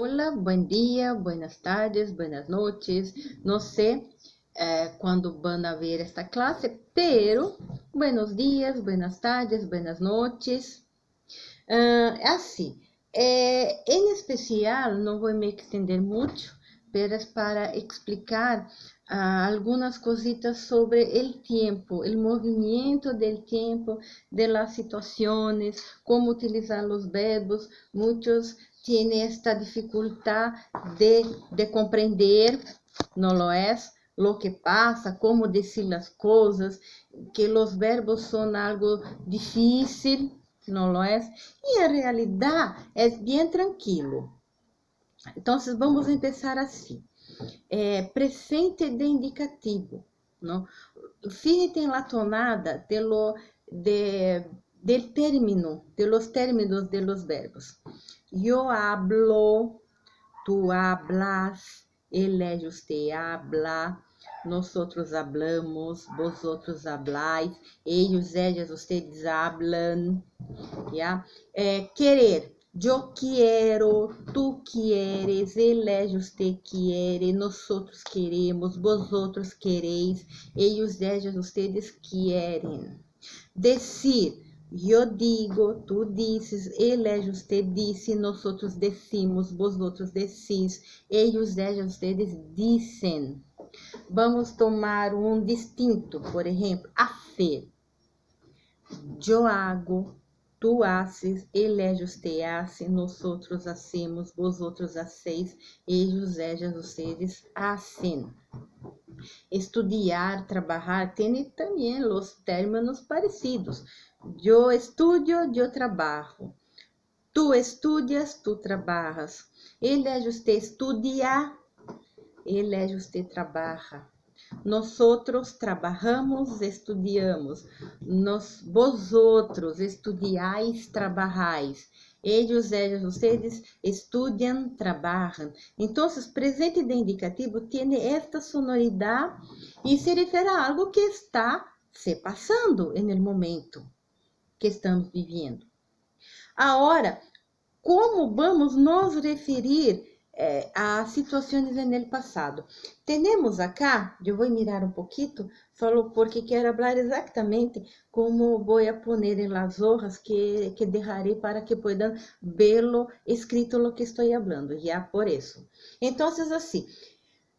Hola, buen día, buenas tardes, buenas noches. No sé cuándo van a ver esta clase, pero buenos días, buenas tardes, buenas noches. Assim, em especial, não vou me extender muito, pero es para explicar algunas cositas sobre el tiempo, el movimiento del tiempo, de las situaciones, cómo utilizar los verbos. Muchos tienen esta dificultad de comprender, ¿no lo es? Lo que pasa, cómo decir las cosas, que los verbos son algo difícil, ¿no lo es? Y en realidad es bien tranquilo. Entonces vamos a empezar así. Presente de indicativo, ¿no? Fíjate en la tonada del término, de los términos de los verbos. Yo hablo, tú hablas, usted habla, nosotros hablamos, vosotros habláis, ellos, ustedes hablan, ¿ya? Querer. Yo quiero, tú quieres, usted quiere, nosotros queremos, vosotros queréis, ellos, ustedes quieren. Decir, yo digo, tú dices, usted dice, nosotros decimos, vosotros decís, ellos, ustedes dicen. Vamos tomar um distinto, por exemplo, hacer. Yo hago, tú haces, usted hace, nosotros hacemos, vosotros hacéis, ellas, ustedes hacen. Estudiar, trabajar, tiene también los términos parecidos. Yo estudio, yo trabajo. Tú estudias, tú trabajas. Usted estudia, usted trabaja. Nosotros trabajamos, estudiamos. Vosotros estudiáis, trabajáis. Ellos, ustedes estudiam, trabalham. Então, presente de indicativo tem esta sonoridade e se refere a algo que está se passando no momento que estamos vivendo. Agora, como vamos nos referir a situações no passado? Temos acá, eu vou mirar um pouquinho, só porque quero falar exatamente como vou a poner em las hojas que deixarei para que puedan verlo escrito lo que estou falando, já por isso. Então, assim,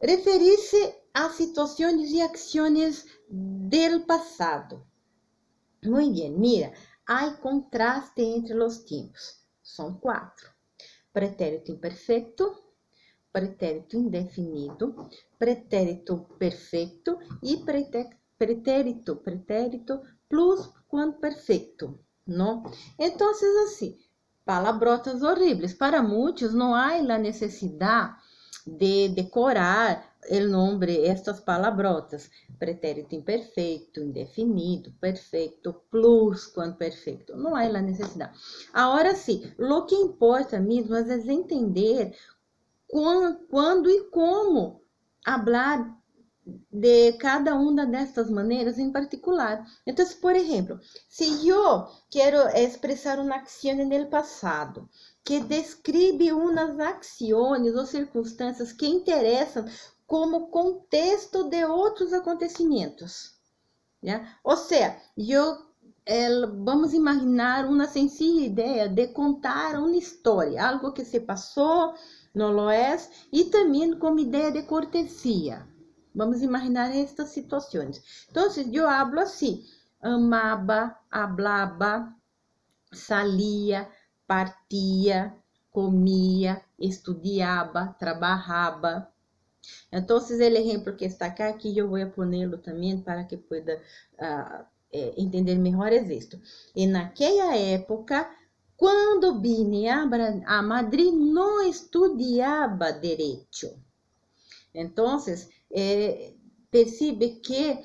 referir-se a situações e ações del passado. Muito bem, mira, há contraste entre os tempos. São 4. Pretérito imperfeito, pretérito indefinido, pretérito perfeito e pretérito pluscuamperfeito, não? Então, assim, palabrotas horríveis. Para muitos não há a necessidade de decorar o nome estas palabrotas. Pretérito imperfeito, indefinido, perfeito, pluscuamperfeito. Não há a necessidade. Agora sim, o que importa mesmo é entender quando e como falar de cada uma destas maneiras em particular. Então, por exemplo, se eu quero expressar uma ação no passado que descreve umas ações ou circunstâncias que interessam como contexto de outros acontecimentos, né? Ou seja, vamos imaginar uma sencilla ideia de contar uma história, algo que se passou, não lo é, e também como ideia de cortesia. Vamos imaginar estas situações. Então, eu hablo assim: amava, hablaba, salia, partia, comia, estudiava, trabalhava. Então, o exemplo que está aqui, eu vou ponerlo também para que pueda entender melhor é isto. E naquela época, quando vine a Madrid, não estudava direito. Então, percebe que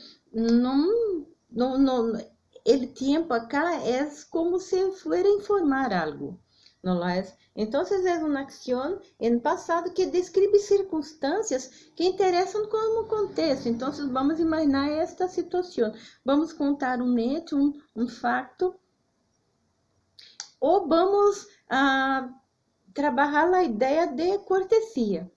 o tempo acá é como se fuera informar algo, não é? Então, é uma ação em passado que descreve circunstâncias que interessam como contexto. Então, vamos imaginar esta situação. Vamos contar um hecho, um fato, ou vamos trabajar a ideia de cortesia,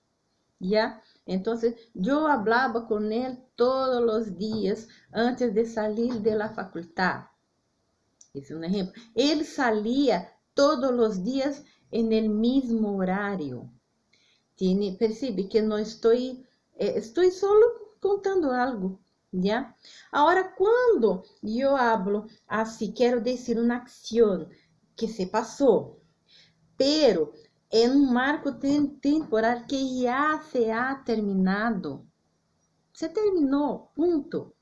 ¿ya? Entonces, yo hablaba con él todos los días antes de salir de la facultad. Esse é um exemplo. Ele saía todos os dias en el mismo horário. Percebe que não estou solo contando algo, ¿ya? Agora, quando eu hablo assim, quero dizer uma acção que se passou, pero em um marco temporal que já se ha terminado. Se terminou, ponto.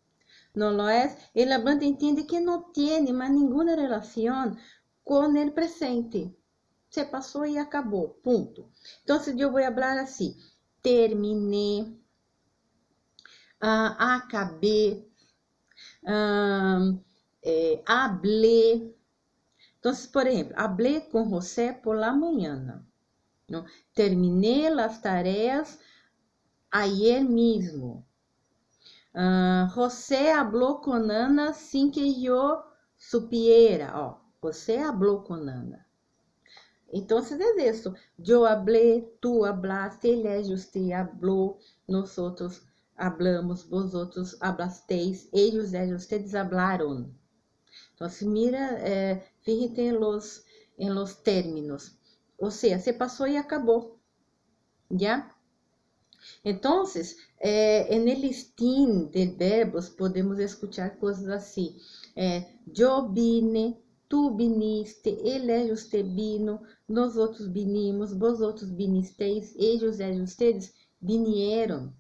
Não lo é? El hablante entende que não tem mais nenhuma relação com o presente. Se passou e acabou, ponto. Então, eu vou falar assim: terminei, acabei, hablé. Então, por exemplo, hablé com José por la mañana. ¿No? Terminé las tareas ayer mismo. José habló con Ana sin que yo supiera. José habló con Ana. Entonces es eso. Yo hablé, tú hablaste, él, usted habló, nosotros hablamos, vosotros hablasteis, ellos, ustedes hablaron. Entonces mira, fíjate en los términos. O sea, se pasó y acabó. ¿Ya? Entonces, en el listín de verbos podemos escuchar cosas así. Yo vine, tú viniste, él, usted vino, nosotros vinimos, vosotros vinisteis, ellos, ustedes vinieron,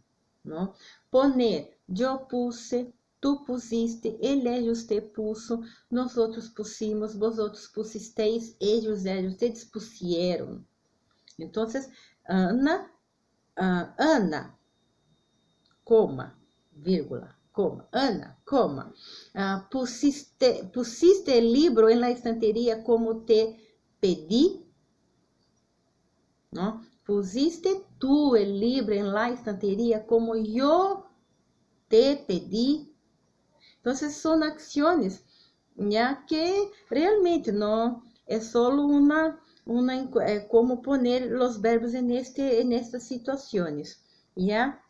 ¿no? Poner, yo puse, tú pusiste, él, usted puso, nosotros pusimos, vosotros pusisteis, ellos, ustedes pusieron. Entonces, Ana, coma, vírgula, coma, Ana, coma, pusiste el libro en la estantería como te pedí, ¿no? Pusiste tú el libro en la estantería como yo te pedí. Entonces son acciones, ya que realmente no es solo como poner los verbos en estas situaciones, ¿ya?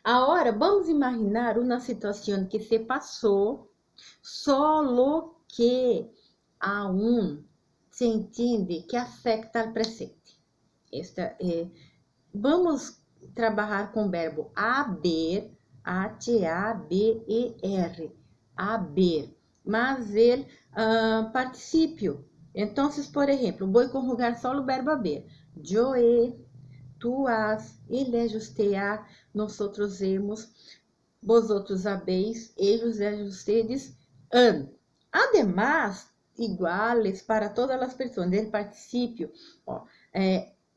Agora, vamos imaginar uma situação que se passou, solo que aún se entende que afeta o presente. Vamos trabalhar com o verbo haber, H-A-B-E-R, haber, mas ele particípio. Então, por exemplo, vou conjugar só o verbo haber. Yo he, tú has, él, usted ha, nosotros hemos, vosotros habéis, ellos, ustedes han. Además, iguales para todas as pessoas, el participio,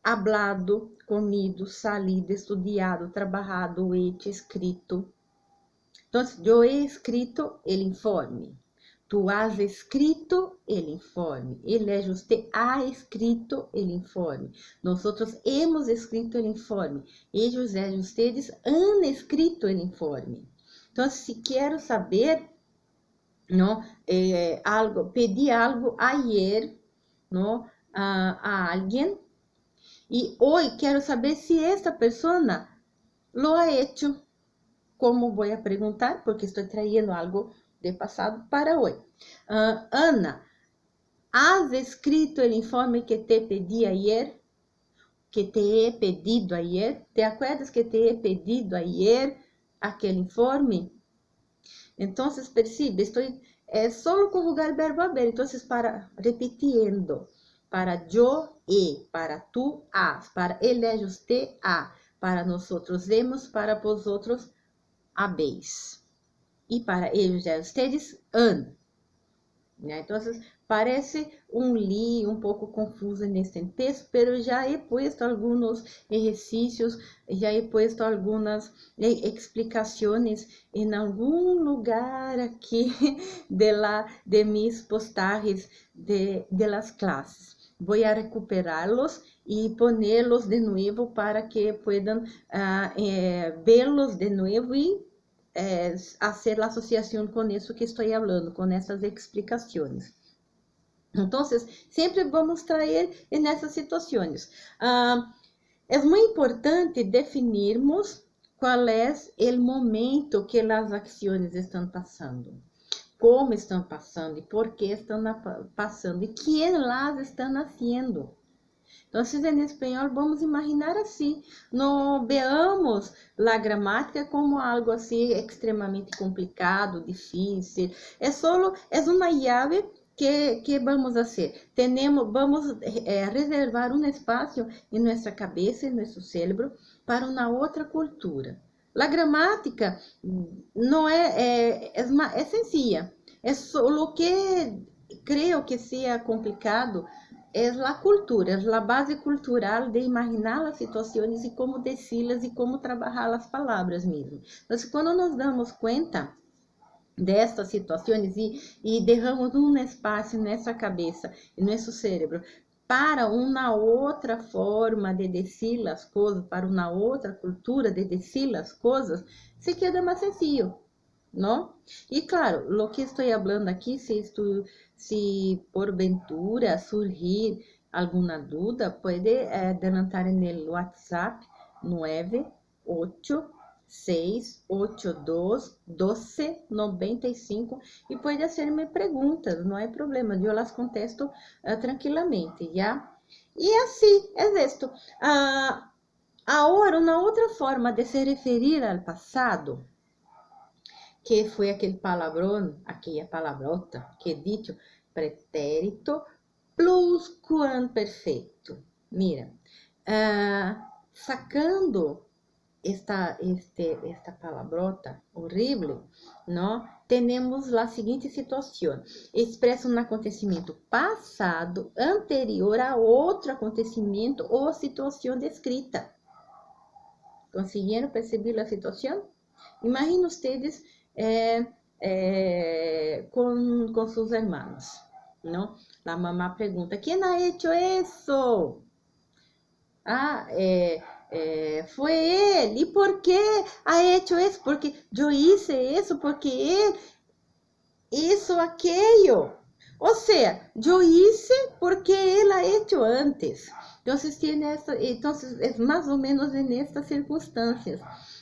hablado, comido, salido, estudiado, trabajado, hecho, escrito. Então, eu he escrito el informe. Tu has escrito el informe. Ele, usted ha escrito el informe. Nosotros hemos escrito el informe. Ellos, ustedes han escrito el informe. Então, se quero saber, não, pedi algo ayer, não, a alguém, e hoje quero saber se esta pessoa lo ha hecho. Como vou a perguntar? Porque estou trayendo algo de passado para hoje. Ana, has escrito el informe que te pedí ayer? Que te he pedido ayer? ¿Te acuerdas que te he pedido ayer aquele informe? Então, percebe, estou solo conjugar o verbo haber. Então, repetindo, para yo he, para tú has, para ele, usted ha, para nosotros hemos, para vosotros habéis. E para eles, ustedes han. Então, parece um pouco confuso nesse texto, mas já he puesto alguns exercícios, já he puesto algumas explicações em algum lugar aqui de mis postagens de las clases. Vou a recuperá-los e ponerlos de novo para que puedan vê-los de novo e hacer la asociación con eso que estoy hablando, con esas explicaciones. Então, sempre vamos trazer nessas situações. É muito importante definirmos qual é o momento que as ações estão passando, como estão passando e por que estão passando e quem las estão fazendo. Então, em espanhol, vamos imaginar assim, não veamos a gramática como algo assim extremamente complicado, difícil. É uma chave que vamos fazer. Vamos reservar um espaço em nossa cabeça, em nosso cérebro, para uma outra cultura. A gramática não é sencilla. É só que creio que seja complicado é a cultura, é a base cultural de imaginar as situações e como decí-las e como trabalhar as palavras mesmo. Então, quando nos damos conta destas situações e deixamos um espaço em nossa cabeça, em nosso cérebro, para uma outra forma de decir as coisas, para uma outra cultura de decir as coisas, se queda mais sencillo, não? E claro, lo que estou falando aqui, se porventura surgir alguma dúvida, pode adelantar no WhatsApp 986821295 e pode fazer-me perguntas, não há problema, eu as contesto tranquilamente, já? E assim, é isto. Agora, uma outra forma de se referir ao passado, que foi aquele palavrão, aquela palabrota, que é dito pretérito pluscuamperfeito. Mira, sacando esta palabrota horrível, não? Temos a seguinte situação: expressa um acontecimento passado anterior a outro acontecimento ou situação descrita. Conseguiram perceber a situação? Imaginem vocês com seus irmãos, não? A mamá pergunta: ¿Quién ha hecho eso? Foi ele. E por que ha hecho isso? Porque eu hice isso, porque ele hizo aquello. Ou seja, eu hice porque ele ha hecho antes. Então, é mais ou menos nestas circunstâncias.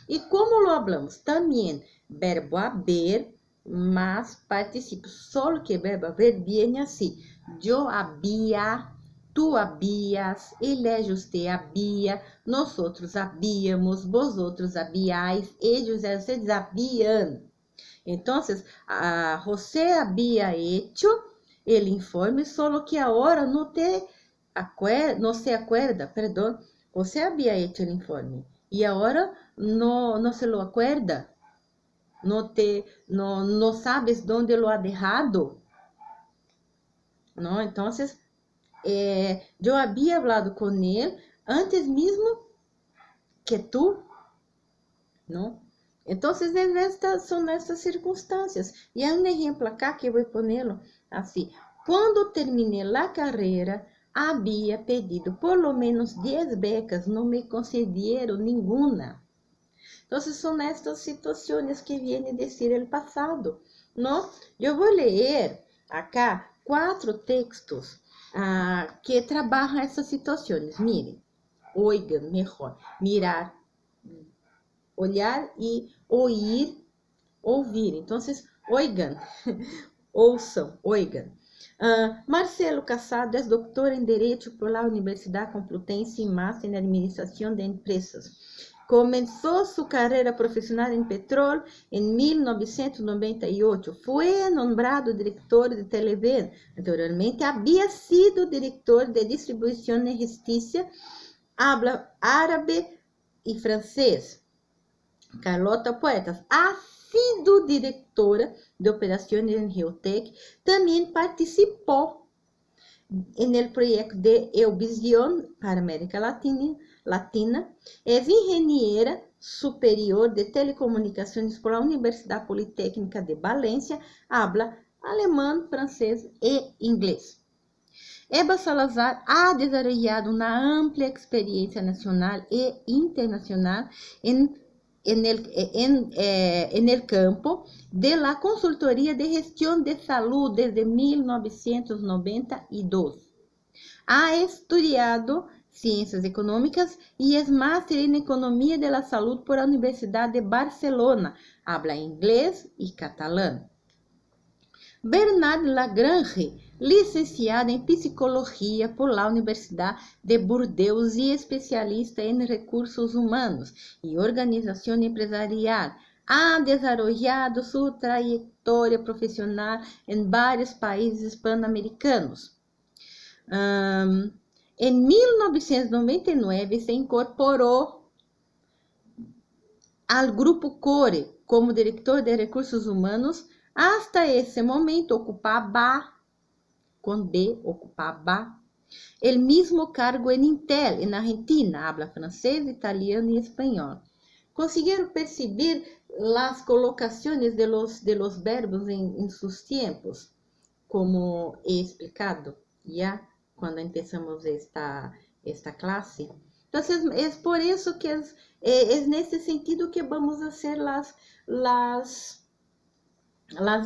E como lo hablamos? Também verbo haber más participio. Solo que verbo haber viene assim: yo había, tú habías, ele, usted había, nosotros habíamos, vosotros habíais, ellos, vocês habían. Então, José había hecho el informe, solo que agora não se acuerda, perdão, José había hecho el informe e agora não se lo acuerda, não sabes onde lo ha dejado, não? Então, eu havia falado com ele antes mesmo que tu, não? Então, são estas circunstâncias. E há um exemplo acá que eu vou pô-lo assim: quando terminei a carreira, havia pedido por lo menos 10 becas, não me concedieron nenhuma. Então, são estas situações que viene dizer o passado, não? Eu vou ler acá 4 textos que trabalham essas situações. Miren, oigan melhor, mirar, olhar e ouvir. Então, oigan, ouçam, oigan. Marcelo Casado é doutor em Direito pela Universidade Complutense e Máster em Administração de Empresas. Começou sua carreira profissional em petróleo em 1998. Foi nombrado diretor de Televen. Anteriormente, havia sido diretor de distribuição e justiça, habla árabe e francês. Carlota Poetas ha sido diretora de operações em Geotec. Também participou no projeto de Euvisión para América Latina. É engenheira superior de telecomunicações pela Universidade Politécnica de Valência. Habla alemão, francês e inglês. Eva Salazar ha desarrollado uma ampla experiência nacional e internacional em en el campo de la consultoría de gestión de salud desde 1992. Ha estudiado Ciências Econômicas e é máster em Economia de la Salud por la Universidad de Barcelona. Habla inglês e catalão. Bernard Lagrange, licenciado em Psicologia por la Universidad de Burdeos e especialista em recursos humanos e organização empresarial. Ha desarrollado sua trajetória profissional em vários países pan-americanos. Em 1999 se incorporou ao Grupo Core como diretor de recursos humanos. Hasta esse momento ocupava el mismo cargo en Intel, en Argentina. Habla francês, italiano e espanhol. Conseguiram perceber las colocações de los verbos en sus tiempos, como he explicado ya cuando empezamos esta clase. Entonces, es por eso que es nesse sentido que vamos a hacer las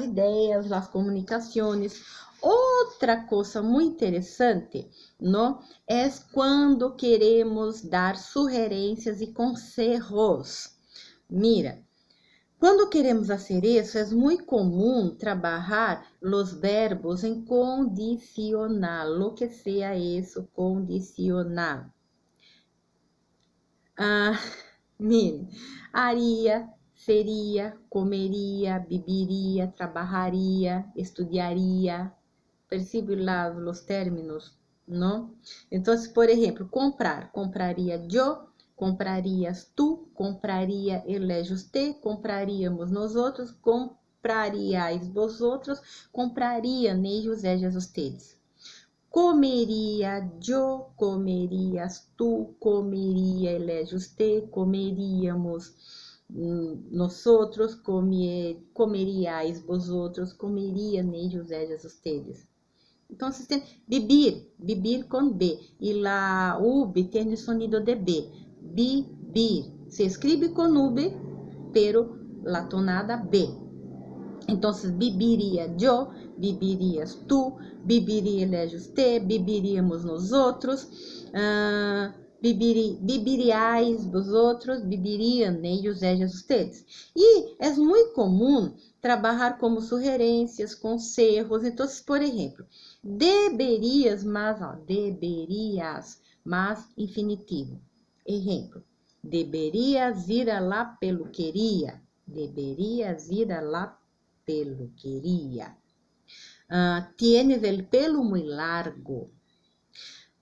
ideias, as comunicações. Outra coisa muito interessante, não, é quando queremos dar sugerências e conselhos. Mira, quando queremos fazer isso, é muito comum trabalhar os verbos em condicional, lo que seja isso, condicional. Mire, haria, seria, comeria, beberia, trabalharia, estudaria. Percebe lá os términos, não? Então, por exemplo, comprar. Compraria eu, comprarias tu, compraria ele, usted, compraríamos nós outros, comprariais vós outros, comprariam ellos, ellas, ustedes. Comeria eu, comerias tu, comeria ele, usted, comeríamos nós outros, comeríais vós outros, comeriam ellos, ellas, ustedes. Então, tem vivir com B. E la UB tem o sonido de B. Vivir. Se escreve com UB, pero la tonada B. Então, viviria eu, vivirias tu, viviria ele, usted, viviríamos nós outros, viviriais vós outros, viviriam ellos, ellas, ustedes. E é muito comum trabalhar como sugerências, conselhos. Então, por exemplo, deberias, mas infinitivo. Exemplo, deberias ir a la peluqueria. Deberias ir a la peluqueria. Tienes el pelo muy largo.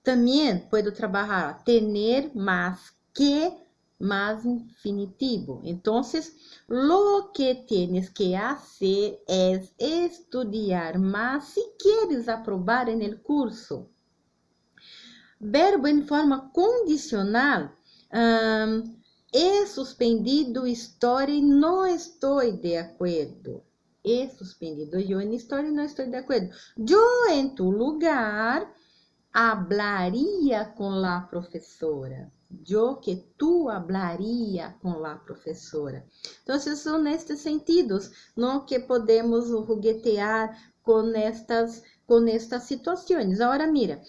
También puedo trabajar tener más que, más infinitivo. Entonces, lo que tienes que hacer es estudiar más si quieres aprobar en el curso. Verbo en forma condicional. He suspendido história e não estou de acordo. He suspendido eu em história e não estou de acordo. Eu, em tu lugar, hablaria com la professora. Eu que tu hablaria com la professora. Então, são nestes sentidos, não, que podemos juguetear com estas situações. Agora, mira,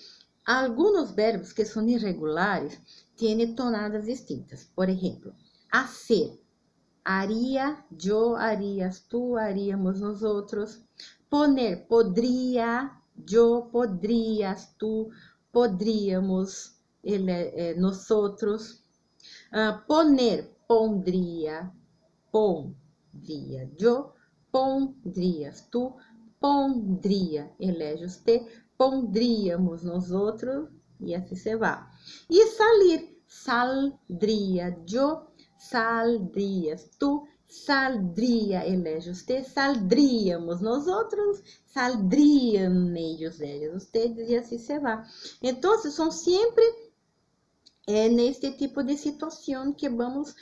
alguns verbos que são irregulares têm tonadas distintas. Por exemplo, hacer. Haria, eu, harias, tu, haríamos nós outros. Poner, podria, eu, podrias, tu, podríamos, ele, nós outros. Poner, pondria, pondria, eu, pondrias, tu, pondria, ele, usted, pondríamos nós outros, e assim se vai. E salir, saldria, eu, saldrias, tu, saldria, ele, usted, saldríamos nós outros, saldriam ellos, ellas, ustedes, e assim se vai. Então, são sempre neste tipo de situação que vamos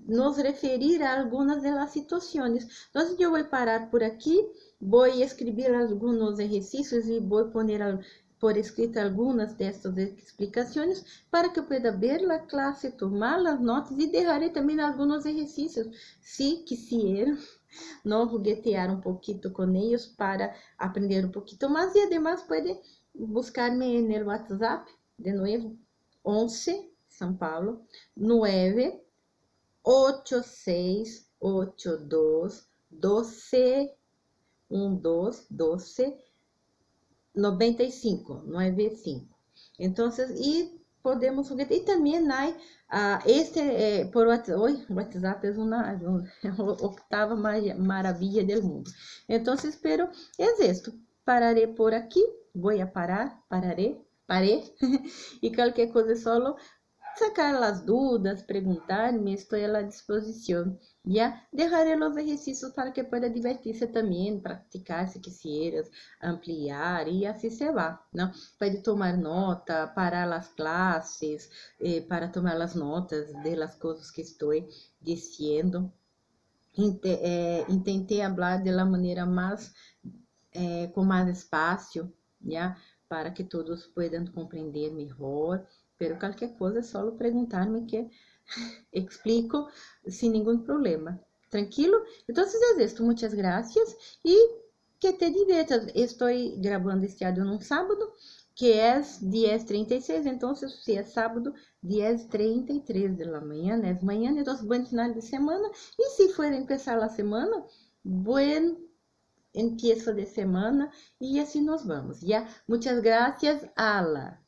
nos referir a algumas das situações. Então, eu vou parar por aqui, vou escrever alguns exercícios e vou poner por escrito algunas de estas explicaciones para que pueda ver la clase, tomar las notas y dejaré también algunos ejercicios, si quisieran, no juguetear un poquito con ellos para aprender un poquito más y además puede buscarme en el WhatsApp, de nuevo, 11, São Paulo, 9 8682 12 12 95, 95. Entonces, y podemos juguetear. Y también hay por WhatsApp, hoy WhatsApp es una octava maravilla del mundo. Entonces, pero es esto. Pararé por aquí, voy a parar, paré. Y cualquier cosa solo sacar las dudas, preguntarme, estoy a la disposición. Ya dejaré los ejercicios para que pueda divertirse también, practicar si quisieras, ampliar y así se va, ¿no? Puede tomar nota, parar las clases, para tomar las notas de las cosas que estoy diciendo. Intentei hablar de la manera más, con más espacio, ¿ya? Para que todos puedan comprender mejor. Pero qualquer coisa é só perguntar-me que explico sin ningún problema. Tranquilo? Entonces es esto. Muchas gracias y que te diviertas. Estoy grabando este audio num sábado, que é 10:36. Entonces, si es sábado, 10:33 de la mañana, es mañana. Entonces, buen final de semana. Y si fuera empezar la semana, buen empiezo de semana. Y así nos vamos, ¿ya? Muchas gracias, Ala.